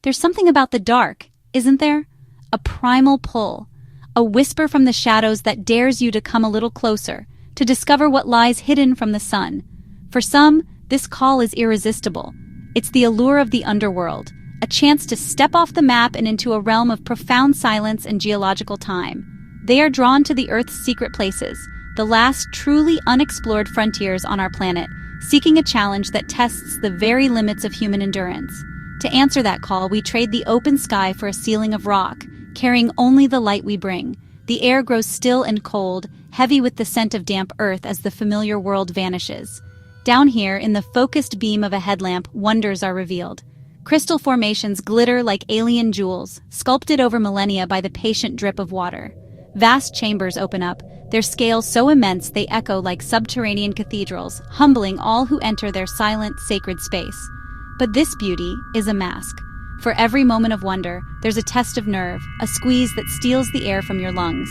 There's something about the dark, isn't there? A primal pull, a whisper from the shadows that dares you to come a little closer, to discover what lies hidden from the sun. For some, this call is irresistible. It's the allure of the underworld, a chance to step off the map and into a realm of profound silence and geological time. They are drawn to the Earth's secret places, the last truly unexplored frontiers on our planet, seeking a challenge that tests the very limits of human endurance. To answer that call, we trade the open sky for a ceiling of rock, carrying only the light we bring. The air grows still and cold, heavy with the scent of damp earth as the familiar world vanishes. Down here, in the focused beam of a headlamp, wonders are revealed. Crystal formations glitter like alien jewels, sculpted over millennia by the patient drip of water. Vast chambers open up, their scales so immense they echo like subterranean cathedrals, humbling all who enter their silent, sacred space. But this beauty is a mask. For every moment of wonder, there's a test of nerve, a squeeze that steals the air from your lungs.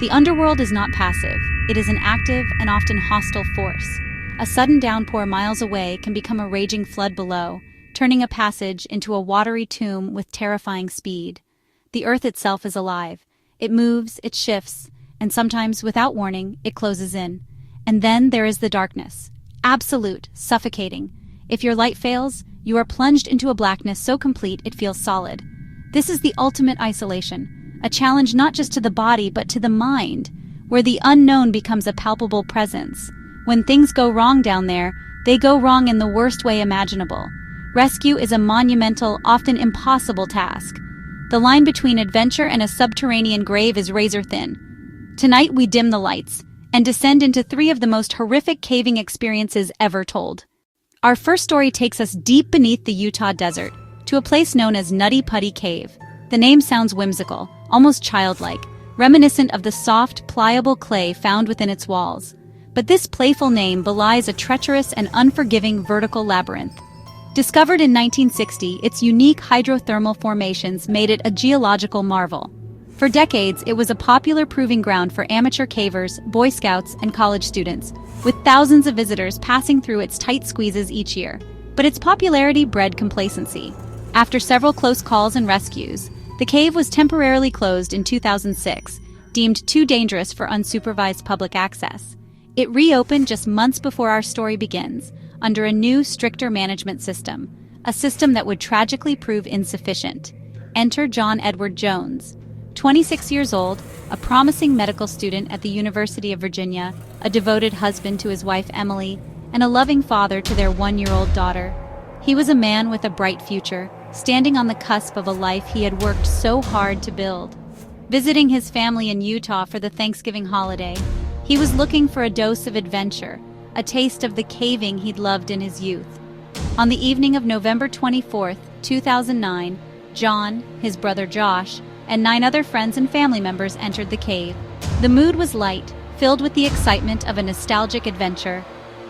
The underworld is not passive. It is an active and often hostile force. A sudden downpour miles away can become a raging flood below, turning a passage into a watery tomb with terrifying speed. The earth itself is alive. It moves, it shifts, and sometimes, without warning, it closes in. And then there is the darkness. Absolute, suffocating. If your light fails, you are plunged into a blackness so complete it feels solid. This is the ultimate isolation, a challenge not just to the body but to the mind, where the unknown becomes a palpable presence. When things go wrong down there, they go wrong in the worst way imaginable. Rescue is a monumental, often impossible task. The line between adventure and a subterranean grave is razor thin. Tonight we dim the lights and descend into 3 of the most horrific caving experiences ever told. Our first story takes us deep beneath the Utah desert, to a place known as Nutty Putty Cave. The name sounds whimsical, almost childlike, reminiscent of the soft, pliable clay found within its walls. But this playful name belies a treacherous and unforgiving vertical labyrinth. Discovered in 1960, its unique hydrothermal formations made it a geological marvel. For decades, it was a popular proving ground for amateur cavers, Boy Scouts, and college students, with thousands of visitors passing through its tight squeezes each year. But its popularity bred complacency. After several close calls and rescues, the cave was temporarily closed in 2006, deemed too dangerous for unsupervised public access. It reopened just months before our story begins, under a new, stricter management system, a system that would tragically prove insufficient. Enter John Edward Jones. 26 years old, a promising medical student at the University of Virginia, a devoted husband to his wife Emily, and a loving father to their 1-year-old daughter. He was a man with a bright future, standing on the cusp of a life he had worked so hard to build. Visiting his family in Utah for the Thanksgiving holiday, he was looking for a dose of adventure, a taste of the caving he'd loved in his youth. On the evening of November 24, 2009, John, his brother Josh, and 9 other friends and family members entered the cave. The mood was light, filled with the excitement of a nostalgic adventure.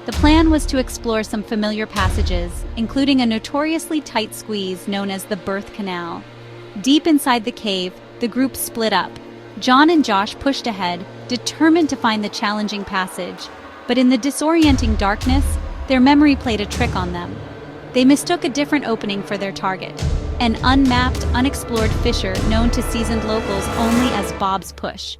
The plan was to explore some familiar passages, including a notoriously tight squeeze known as the Birth Canal. Deep inside the cave, the group split up. John and Josh pushed ahead, determined to find the challenging passage. But in the disorienting darkness, their memory played a trick on them. They mistook a different opening for their target, an unmapped, unexplored fissure known to seasoned locals only as Bob's Push.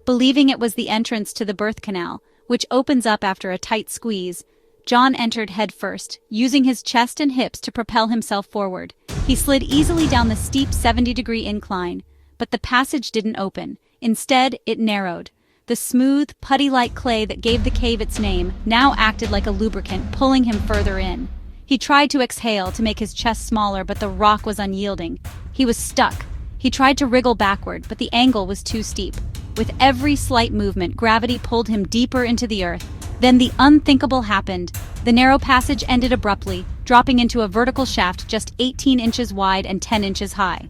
Believing it was the entrance to the birth canal, which opens up after a tight squeeze, John entered headfirst, using his chest and hips to propel himself forward. He slid easily down the steep 70-degree incline, but the passage didn't open. Instead, it narrowed. The smooth, putty-like clay that gave the cave its name now acted like a lubricant, pulling him further in. He tried to exhale to make his chest smaller, but the rock was unyielding. He was stuck. He tried to wriggle backward, but the angle was too steep. With every slight movement, gravity pulled him deeper into the earth. Then the unthinkable happened. The narrow passage ended abruptly, dropping into a vertical shaft just 18 inches wide and 10 inches high.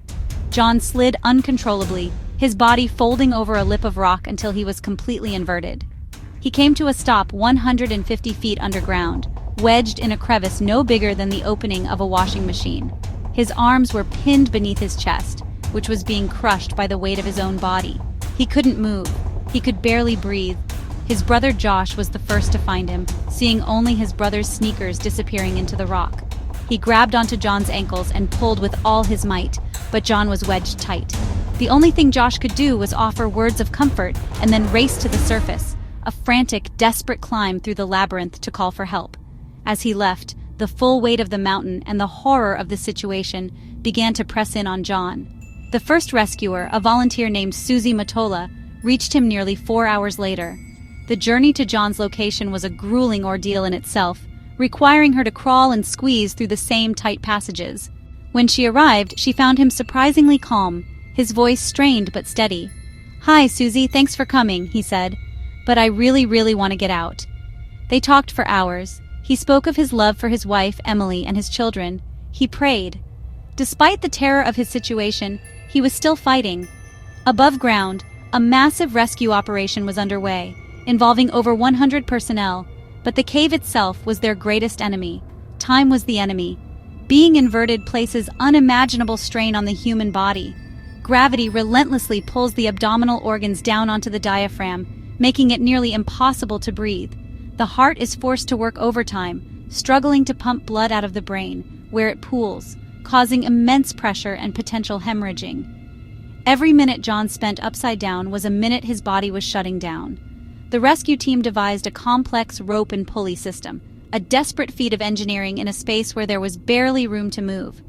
John slid uncontrollably, his body folding over a lip of rock until he was completely inverted. He came to a stop 150 feet underground, wedged in a crevice no bigger than the opening of a washing machine. His arms were pinned beneath his chest, which was being crushed by the weight of his own body. He couldn't move. He could barely breathe. His brother Josh was the first to find him, seeing only his brother's sneakers disappearing into the rock. He grabbed onto John's ankles and pulled with all his might, but John was wedged tight. The only thing Josh could do was offer words of comfort and then race to the surface, a frantic, desperate climb through the labyrinth to call for help. As he left, the full weight of the mountain and the horror of the situation began to press in on John. The first rescuer, a volunteer named Susie Matola, reached him nearly 4 hours later. The journey to John's location was a grueling ordeal in itself, requiring her to crawl and squeeze through the same tight passages. When she arrived, she found him surprisingly calm, his voice strained but steady. "Hi, Susie, thanks for coming," he said. "But I really want to get out." They talked for hours. He spoke of his love for his wife, Emily, and his children. He prayed. Despite the terror of his situation, he was still fighting. Above ground, a massive rescue operation was underway, involving over 100 personnel, but the cave itself was their greatest enemy. Time was the enemy. Being inverted places unimaginable strain on the human body. Gravity relentlessly pulls the abdominal organs down onto the diaphragm, making it nearly impossible to breathe. The heart is forced to work overtime, struggling to pump blood out of the brain, where it pools, causing immense pressure and potential hemorrhaging. Every minute John spent upside down was a minute his body was shutting down. The rescue team devised a complex rope and pulley system, a desperate feat of engineering in a space where there was barely room to move.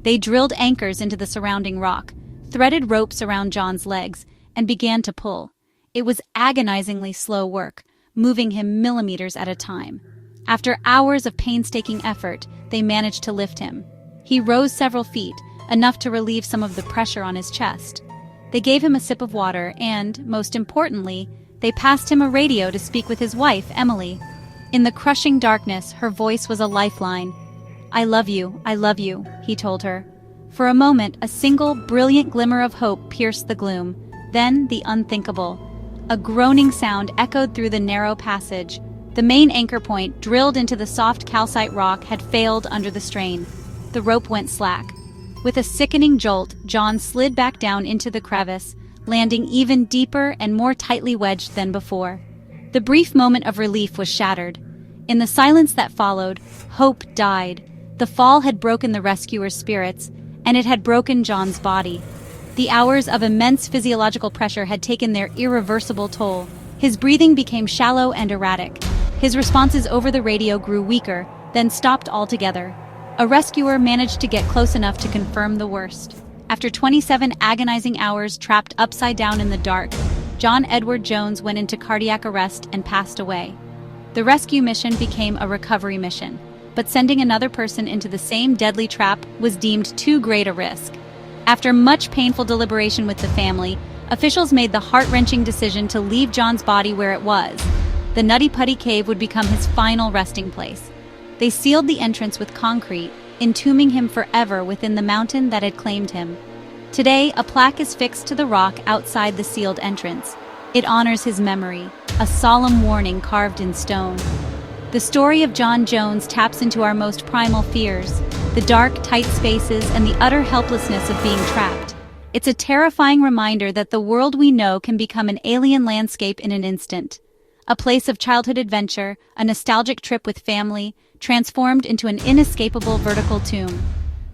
They drilled anchors into the surrounding rock, threaded ropes around John's legs, and began to pull. It was agonizingly slow work, moving him millimeters at a time. After hours of painstaking effort, they managed to lift him. He rose several feet, enough to relieve some of the pressure on his chest. They gave him a sip of water and, most importantly, they passed him a radio to speak with his wife, Emily. In the crushing darkness, her voice was a lifeline. I love you," he told her. For a moment, a single, brilliant glimmer of hope pierced the gloom, then the unthinkable. A groaning sound echoed through the narrow passage. The main anchor point, drilled into the soft calcite rock, had failed under the strain. The rope went slack. With a sickening jolt, John slid back down into the crevice, landing even deeper and more tightly wedged than before. The brief moment of relief was shattered. In the silence that followed, hope died. The fall had broken the rescuer's spirits, and it had broken John's body. The hours of immense physiological pressure had taken their irreversible toll. His breathing became shallow and erratic. His responses over the radio grew weaker, then stopped altogether. A rescuer managed to get close enough to confirm the worst. After 27 agonizing hours trapped upside down in the dark, John Edward Jones went into cardiac arrest and passed away. The rescue mission became a recovery mission, but sending another person into the same deadly trap was deemed too great a risk. After much painful deliberation with the family, officials made the heart-wrenching decision to leave John's body where it was. The Nutty Putty cave would become his final resting place. They sealed the entrance with concrete, entombing him forever within the mountain that had claimed him. Today, a plaque is fixed to the rock outside the sealed entrance. It honors his memory, a solemn warning carved in stone. The story of John Jones taps into our most primal fears, the dark, tight spaces and the utter helplessness of being trapped. It's a terrifying reminder that the world we know can become an alien landscape in an instant. A place of childhood adventure, a nostalgic trip with family, transformed into an inescapable vertical tomb.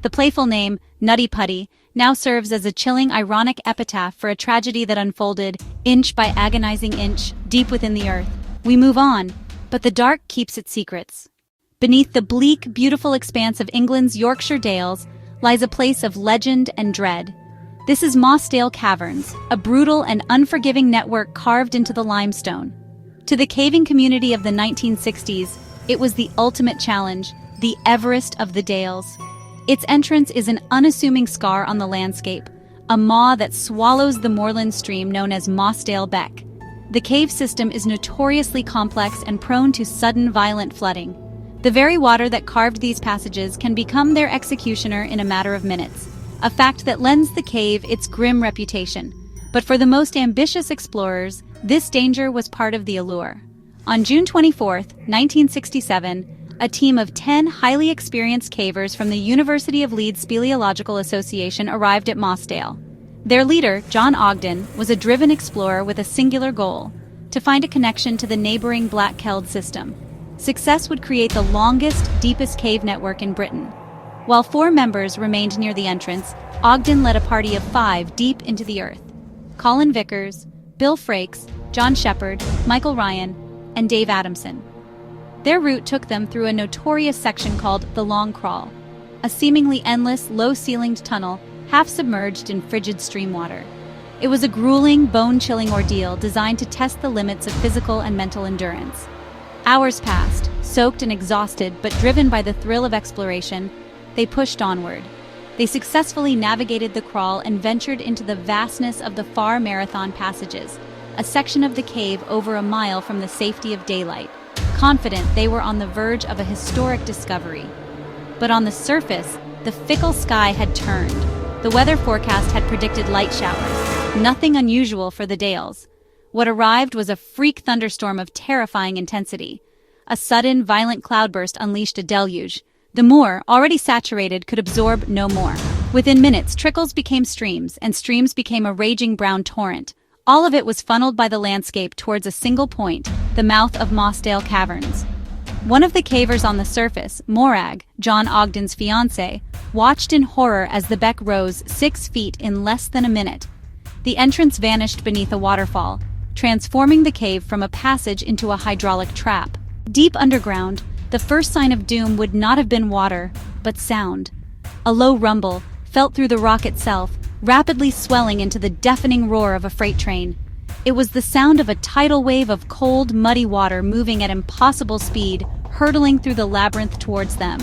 The playful name, Nutty Putty, now serves as a chilling, ironic epitaph for a tragedy that unfolded, inch by agonizing inch, deep within the earth. We move on, but the dark keeps its secrets. Beneath the bleak, beautiful expanse of England's Yorkshire Dales lies a place of legend and dread. This is Mossdale Caverns, a brutal and unforgiving network carved into the limestone. To the caving community of the 1960s, it was the ultimate challenge, the Everest of the Dales. Its entrance is an unassuming scar on the landscape, a maw that swallows the moorland stream known as Mossdale Beck. The cave system is notoriously complex and prone to sudden violent flooding. The very water that carved these passages can become their executioner in a matter of minutes, a fact that lends the cave its grim reputation. But for the most ambitious explorers, this danger was part of the allure. On June 24, 1967, a team of 10 highly experienced cavers from the University of Leeds Speleological Association arrived at Mossdale. Their leader, John Ogden, was a driven explorer with a singular goal: to find a connection to the neighboring Black Keld system. Success would create the longest, deepest cave network in Britain. While 4 members remained near the entrance, Ogden led a party of 5 deep into the earth. Colin Vickers, Bill Frakes, John Shepard, Michael Ryan, and Dave Adamson. Their route took them through a notorious section called the Long Crawl, a seemingly endless, low-ceilinged tunnel half-submerged in frigid stream water. It was a grueling, bone-chilling ordeal designed to test the limits of physical and mental endurance. Hours passed, soaked and exhausted but driven by the thrill of exploration. They pushed onward. They successfully navigated the crawl and ventured into the vastness of the Far Marathon Passages, a section of the cave over a mile from the safety of daylight, confident they were on the verge of a historic discovery. But on the surface, the fickle sky had turned. The weather forecast had predicted light showers, nothing unusual for the Dales. What arrived was a freak thunderstorm of terrifying intensity. A sudden, violent cloudburst unleashed a deluge. The moor, already saturated, could absorb no more. Within minutes, trickles became streams, and streams became a raging brown torrent. All of it was funneled by the landscape towards a single point, the mouth of Mossdale Caverns. One of the cavers on the surface, Morag, John Ogden's fiancé, watched in horror as the beck rose 6 feet in less than a minute. The entrance vanished beneath a waterfall, transforming the cave from a passage into a hydraulic trap. Deep underground, the first sign of doom would not have been water, but sound. A low rumble, felt through the rock itself, rapidly swelling into the deafening roar of a freight train. It was the sound of a tidal wave of cold, muddy water moving at impossible speed, hurtling through the labyrinth towards them.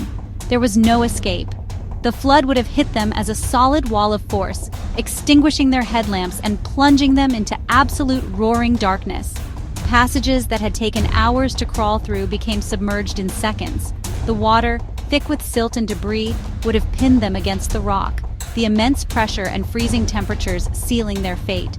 There was no escape. The flood would have hit them as a solid wall of force, extinguishing their headlamps and plunging them into absolute roaring darkness. Passages that had taken hours to crawl through became submerged in seconds. The water, thick with silt and debris, would have pinned them against the rock, the immense pressure and freezing temperatures sealing their fate.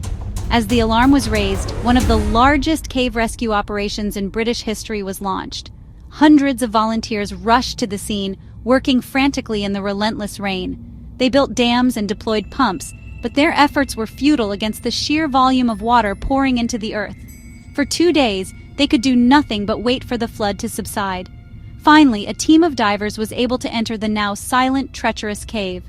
As the alarm was raised, one of the largest cave rescue operations in British history was launched. Hundreds of volunteers rushed to the scene, working frantically in the relentless rain. They built dams and deployed pumps, but their efforts were futile against the sheer volume of water pouring into the earth. For 2 days, they could do nothing but wait for the flood to subside. Finally, a team of divers was able to enter the now silent, treacherous cave.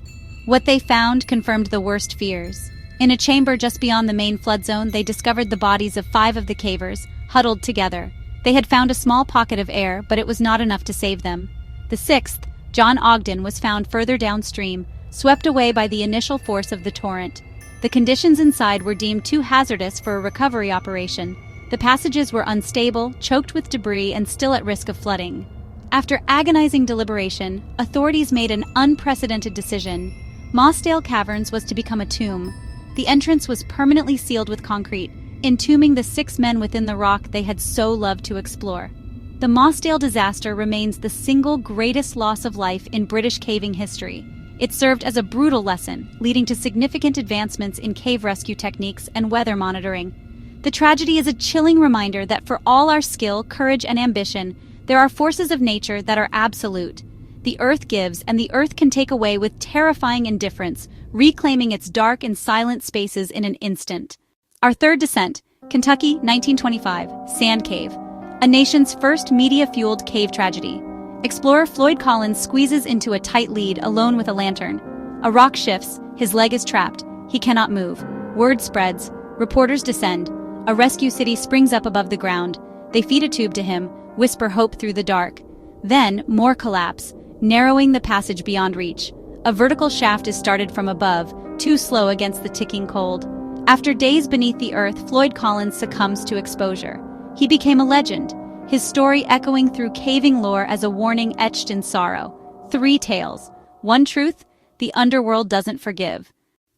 What they found confirmed the worst fears. In a chamber just beyond the main flood zone, they discovered the bodies of 5 of the cavers, huddled together. They had found a small pocket of air, but it was not enough to save them. The 6th, John Ogden, was found further downstream, swept away by the initial force of the torrent. The conditions inside were deemed too hazardous for a recovery operation. The passages were unstable, choked with debris, and still at risk of flooding. After agonizing deliberation, authorities made an unprecedented decision. Mossdale Caverns was to become a tomb. The entrance was permanently sealed with concrete, entombing the 6 men within the rock they had so loved to explore. The Mossdale disaster remains the single greatest loss of life in British caving history. It served as a brutal lesson, leading to significant advancements in cave rescue techniques and weather monitoring. The tragedy is a chilling reminder that for all our skill, courage, and ambition, there are forces of nature that are absolute. The earth gives, and the earth can take away with terrifying indifference, reclaiming its dark and silent spaces in an instant. Our third descent, Kentucky, 1925, Sand Cave, a nation's first media-fueled cave tragedy. Explorer Floyd Collins squeezes into a tight lead alone with a lantern. A rock shifts, his leg is trapped, he cannot move. Word spreads, reporters descend. A rescue city springs up above the ground. They feed a tube to him, whisper hope through the dark. Then, more collapse, narrowing the passage beyond reach. A vertical shaft is started from above, too slow against the ticking cold. After days beneath the earth, Floyd Collins succumbs to exposure. He became a legend, his story echoing through caving lore as a warning etched in sorrow. 3 tales. One truth: the underworld doesn't forgive.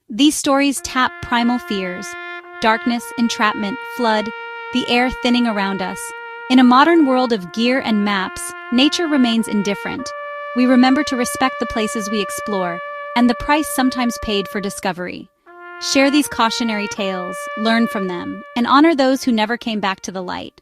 These stories tap primal fears. Darkness, entrapment, flood, the air thinning around us. In a modern world of gear and maps, nature remains indifferent. We remember to respect the places we explore, and the price sometimes paid for discovery. Share these cautionary tales, learn from them, and honor those who never came back to the light.